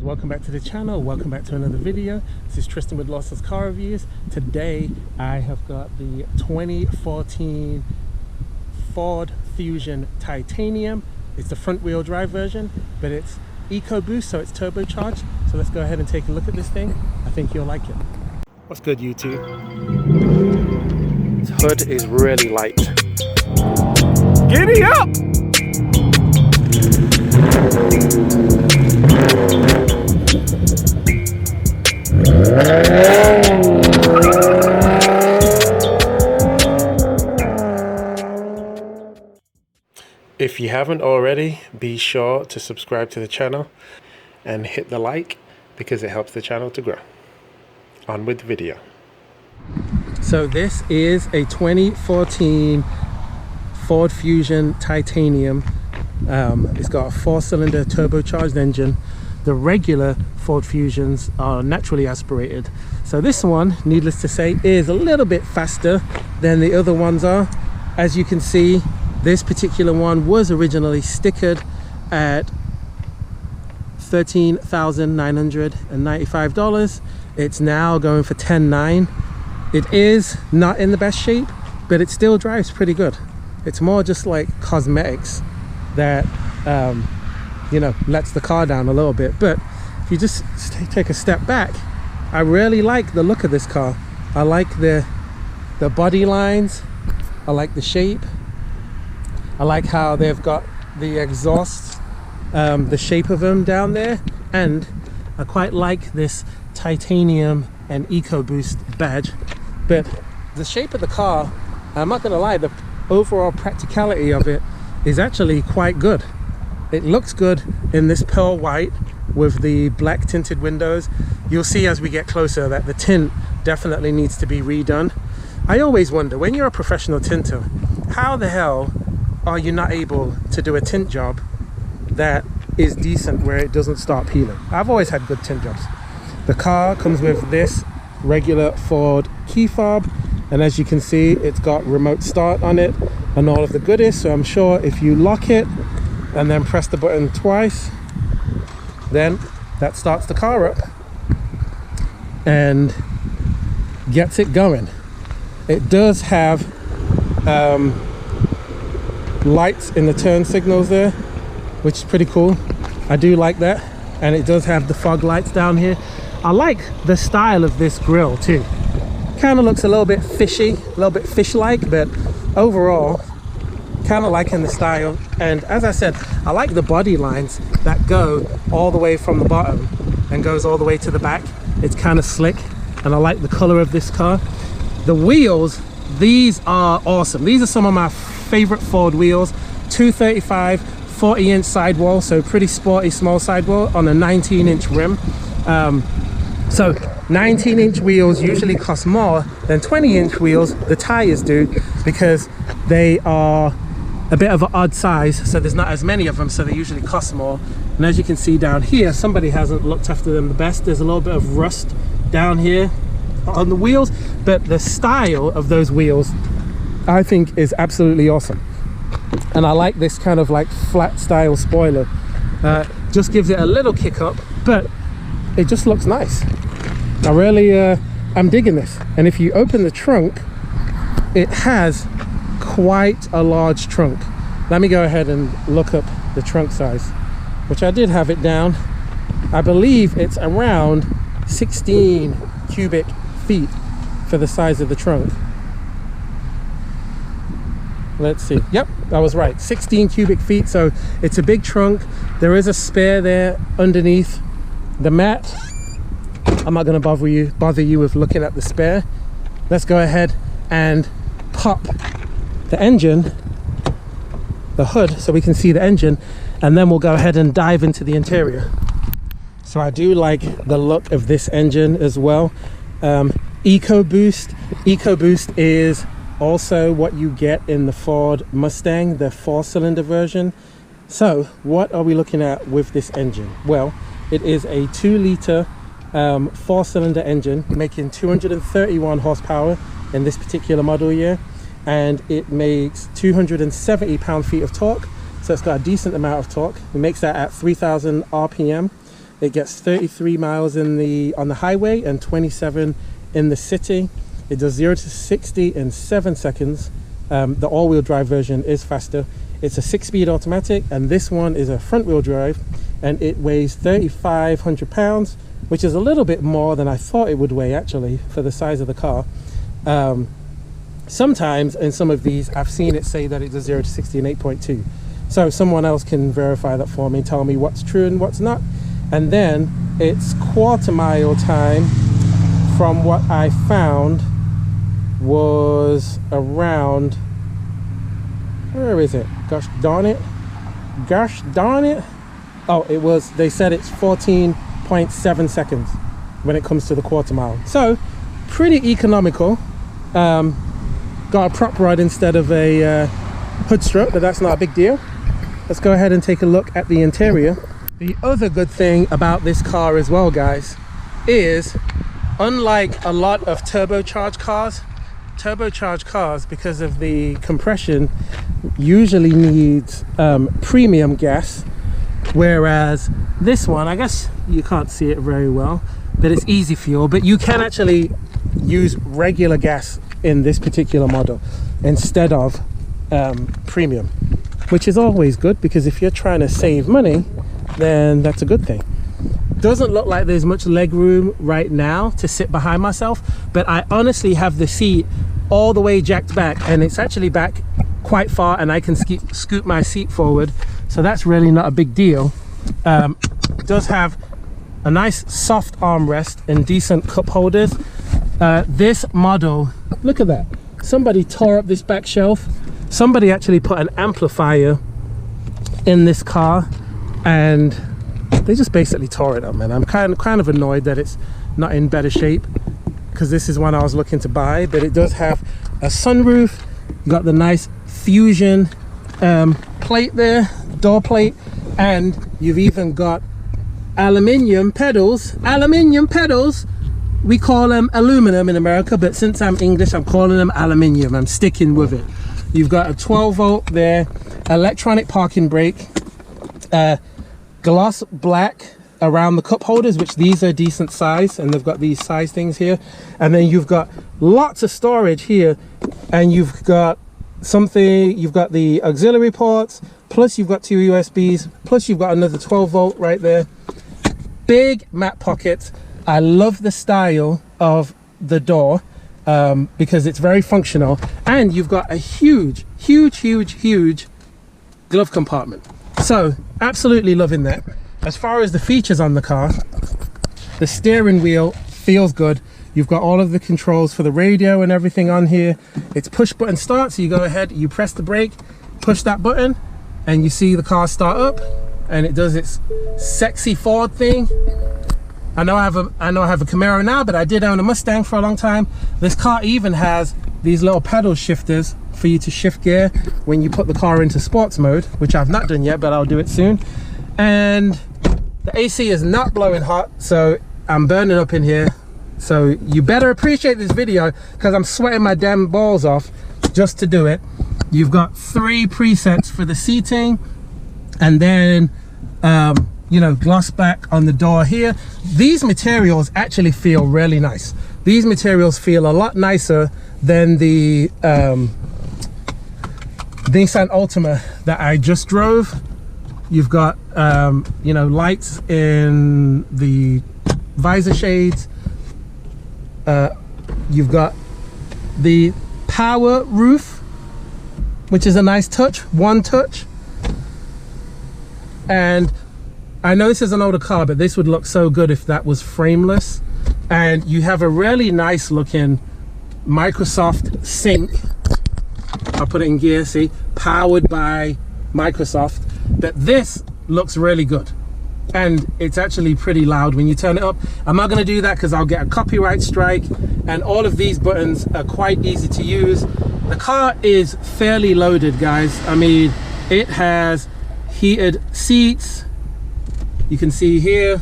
welcome back to the channel. Welcome back to another video. This is Tristan with Lawson's Car Reviews. Today I have got the 2014 Ford Fusion Titanium. It's the front wheel drive version, but it's EcoBoost, so it's turbocharged. So let's go ahead and take a look at this thing. I think you'll like it. What's good, YouTube? This hood is really light. Giddy up! If you haven't already, be sure to subscribe to the channel and hit the like because it helps the channel to grow. On with the video. So this is a 2014 Ford Fusion Titanium. It's got a 4-cylinder turbocharged engine. The regular Ford Fusions are naturally aspirated. So this one, needless to say, is a little bit faster than the other ones are. As you can see, this particular one was originally stickered at $13,995. It's now going for $10,900. It is not in the best shape, but it still drives pretty good. It's more just like cosmetics that you know, lets the car down a little bit. But if you just take a step back, I really like the look of this car. I like the body lines. I like the shape. I like how they've got the exhaust, the shape of them down there, and I quite like this titanium and EcoBoost badge. But the shape of the car, I'm not gonna lie, the overall practicality of it is actually quite good. It looks good in this pearl white with the black tinted windows. You'll see as we get closer that the tint definitely needs to be redone. I always wonder, when you're a professional tinter, how the hell are you not able to do a tint job that is decent where it doesn't start peeling? I've always had good tint jobs. The car comes with this regular Ford key fob, and as you can see, it's got remote start on it and all of the goodies. So I'm sure if you lock it and then press the button twice, then that starts the car up and gets it going. It does have lights in the turn signals there, which is pretty cool. I do like that. And it does have the fog lights down here. I like the style of this grille too. Kind of looks a little bit fishy, a little bit fish-like, but overall kind of liking the style. And as I said, I like the body lines that go all the way from the bottom and goes all the way to the back. It's kind of slick, and I like the color of this car. The wheels, these are awesome. These are some of my favorite Ford wheels. 235 40-inch sidewall, so pretty sporty small sidewall on a 19-inch rim. So 19-inch wheels usually cost more than 20-inch wheels. The tires do, because they are a bit of an odd size, so there's not as many of them, so they usually cost more. And as you can see down here, somebody hasn't looked after them the best. There's a little bit of rust down here on the wheels, but the style of those wheels I think is absolutely awesome. And I like this kind of like flat style spoiler. Just gives it a little kick up, but it just looks nice. I really I'm digging this. And if you open the trunk, it has quite a large trunk. Let me go ahead and look up the trunk size, which I did have it down. I believe it's around 16 cubic feet for the size of the trunk. Let's see. Yep, I was right. 16 cubic feet. So it's a big trunk. There is a spare there underneath the mat. I'm not going to bother you with looking at the spare. Let's go ahead and pop the engine, the hood, so we can see the engine, and then we'll go ahead and dive into the interior. So I do like the look of this engine as well. EcoBoost. EcoBoost is also what you get in the Ford Mustang, the 4-cylinder version. So what are we looking at with this engine? Well, it is a 2-liter 4-cylinder engine making 231 horsepower in this particular model year, and it makes 270 pound-feet of torque. So it's got a decent amount of torque. It makes that at 3,000 RPM. It gets 33 miles on the highway and 27 in the city. It does 0 to 60 in 7 seconds. The all-wheel drive version is faster. It's a 6-speed automatic, and this one is a front-wheel drive, and it weighs 3,500 pounds, which is a little bit more than I thought it would weigh actually for the size of the car. Sometimes in some of these I've seen it say that it does 0 to 60 in 8.2. So someone else can verify that for me, tell me what's true and what's not. And then its quarter mile time, from what I found, was around, where is it? Gosh darn it. Oh, it was, they said it's 14.7 seconds when it comes to the quarter mile. So pretty economical. Got a prop rod instead of a hood strut, but that's not a big deal. Let's go ahead and take a look at the interior. The other good thing about this car as well, guys, is unlike a lot of turbocharged cars, because of the compression, usually needs premium gas, whereas this one, I guess you can't see it very well, but it's easy fuel. But you can actually use regular gas in this particular model instead of premium, which is always good, because if you're trying to save money, then that's a good thing. Doesn't look like there's much leg room right now to sit behind myself, but I honestly have the seat all the way jacked back, and it's actually back quite far, and I can scoot my seat forward, so that's really not a big deal. Does have a nice soft armrest and decent cup holders. This model, look at that, somebody tore up this back shelf. Somebody actually put an amplifier in this car and they just basically tore it up, man. I'm kind of annoyed that it's not in better shape, because this is one I was looking to buy. But it does have a sunroof. You got the nice Fusion plate there, door plate, and you've even got aluminium pedals. We call them aluminum in America, but since I'm English, I'm calling them aluminium. I'm sticking with it. You've got a 12 volt there, electronic parking brake, gloss black around the cup holders, which these are decent size, and they've got these size things here. And then you've got lots of storage here, and you've got the auxiliary ports, plus you've got 2 USBs, plus you've got another 12 volt right there. Big mat pockets. I love the style of the door, because it's very functional, and you've got a huge glove compartment. So absolutely loving that. As far as the features on the car, the steering wheel feels good. You've got all of the controls for the radio and everything on here. It's push button start, so you go ahead, you press the brake, push that button, and you see the car start up, and it does its sexy Ford thing. I know I have a Camaro now, but I did own a Mustang for a long time. This car even has these little pedal shifters for you to shift gear when you put the car into sports mode, which I've not done yet, but I'll do it soon. And the AC is not blowing hot, so I'm burning up in here. So you better appreciate this video, because I'm sweating my damn balls off just to do it. You've got 3 presets for the seating, and then you know, gloss back on the door here. These materials actually feel really nice. These materials feel a lot nicer than the Nissan Altima that I just drove. You've got you know, lights in the visor shades. You've got the power roof, which is a nice touch, one touch. And I know this is an older car, but this would look so good if that was frameless. And you have a really nice looking Microsoft sync. I'll put it in gear, see, powered by Microsoft. But this looks really good, and it's actually pretty loud when you turn it up. I'm not going to do that because I'll get a copyright strike, and all of these buttons are quite easy to use. The car is fairly loaded, guys. I mean, it has heated seats. You can see here,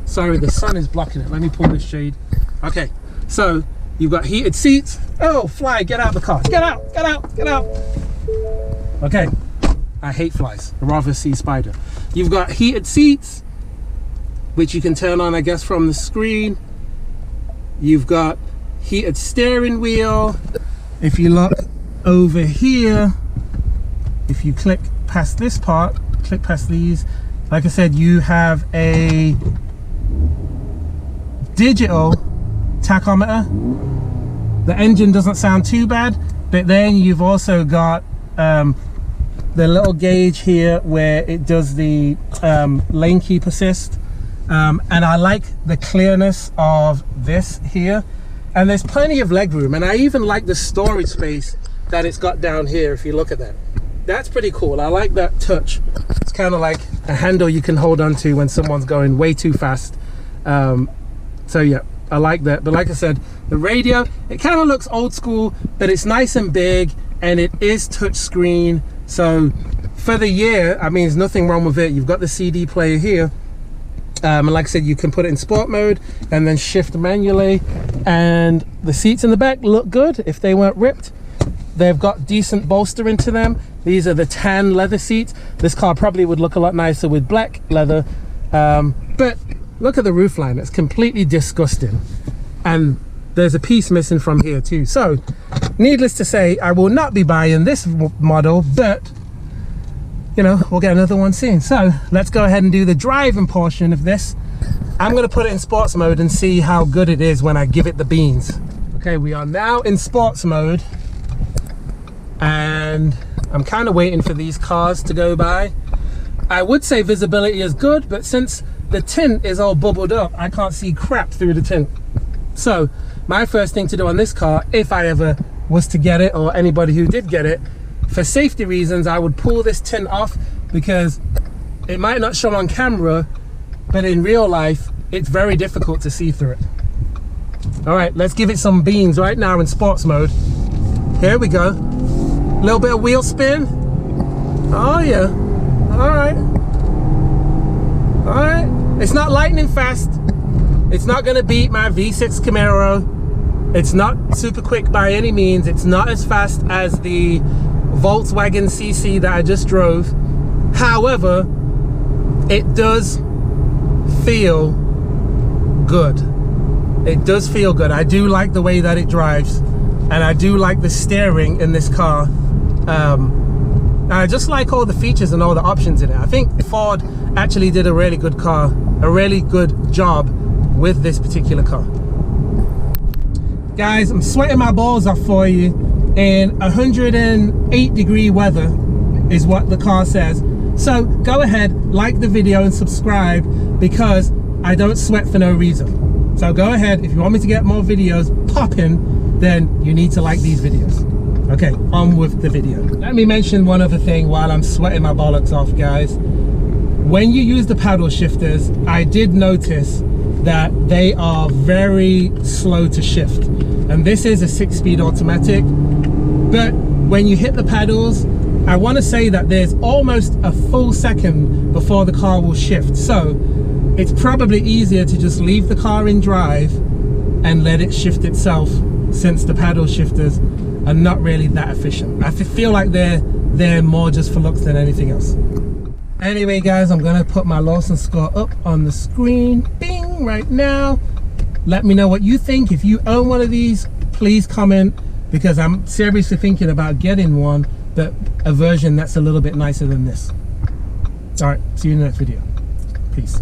sorry, the sun is blocking it. Let me pull this shade. Okay, so you've got heated seats. Oh, fly, get out of the car. Get out, get out, get out. Okay, I hate flies. I'd rather see spider. You've got heated seats. which you can turn on, I guess, from the screen. You've got heated steering wheel. If you look over here, if you click past this part, click past these, like I said, you have a digital tachometer. The engine doesn't sound too bad, but then you've also got the little gauge here where it does the lane keep assist, and I like the clearness of this here, and there's plenty of leg room, and I even like the storage space that it's got down here. If you look at that, that's pretty cool. I like that touch. It's kind of like a handle you can hold on to when someone's going way too fast. So yeah, I like that. But like I said, the radio, it kind of looks old school, but it's nice and big, and it is touch screen. So for the year, I mean, there's nothing wrong with it. You've got the CD player here, and like I said, you can put it in sport mode and then shift manually, and the seats in the back look good if they weren't ripped. They've got decent bolster into them. These are the tan leather seats. This car probably would look a lot nicer with black leather, but look at the roofline. It's completely disgusting, and there's a piece missing from here too. So needless to say, I will not be buying this model, but you know, we'll get another one soon. So let's go ahead and do the driving portion of this. I'm going to put it in sports mode and see how good it is when I give it the beans. Okay, we are now in sports mode, and I'm kind of waiting for these cars to go by. I would say visibility is good, but since the tint is all bubbled up, I can't see crap through the tint. So my first thing to do on this car, if I ever was to get it, or anybody who did get it, for safety reasons, I would pull this tint off, because it might not show on camera, but in real life, it's very difficult to see through it. All right, let's give it some beans right now in sports mode. Here we go. A little bit of wheel spin. Oh yeah. All right. All right. It's not lightning fast. It's not gonna beat my V6 Camaro. It's not super quick by any means. It's not as fast as the Volkswagen CC that I just drove. However, it does feel good. It does feel good. I do like the way that it drives, and I do like the steering in this car. I just like all the features and all the options in it. I think Ford actually did a really good job with this particular car. Guys, I'm sweating my balls off for you in 108 degree weather is what the car says. So go ahead, like the video and subscribe, because I don't sweat for no reason. So go ahead, if you want me to get more videos popping, then you need to like these videos. Okay, on with the video. Let me mention one other thing while I'm sweating my bollocks off, guys. When you use the paddle shifters, I did notice that they are very slow to shift. And this is a 6-speed automatic, but when you hit the pedals, I want to say that there's almost a full second before the car will shift. So it's probably easier to just leave the car in drive and let it shift itself, since the paddle shifters are not really that efficient. I feel like they're more just for looks than anything else. Anyway guys, I'm gonna put my Lawson score up on the screen, bing, right now. Let me know what you think. If you own one of these, please comment, because I'm seriously thinking about getting one, but a version that's a little bit nicer than this. All right, see you in the next video. Peace.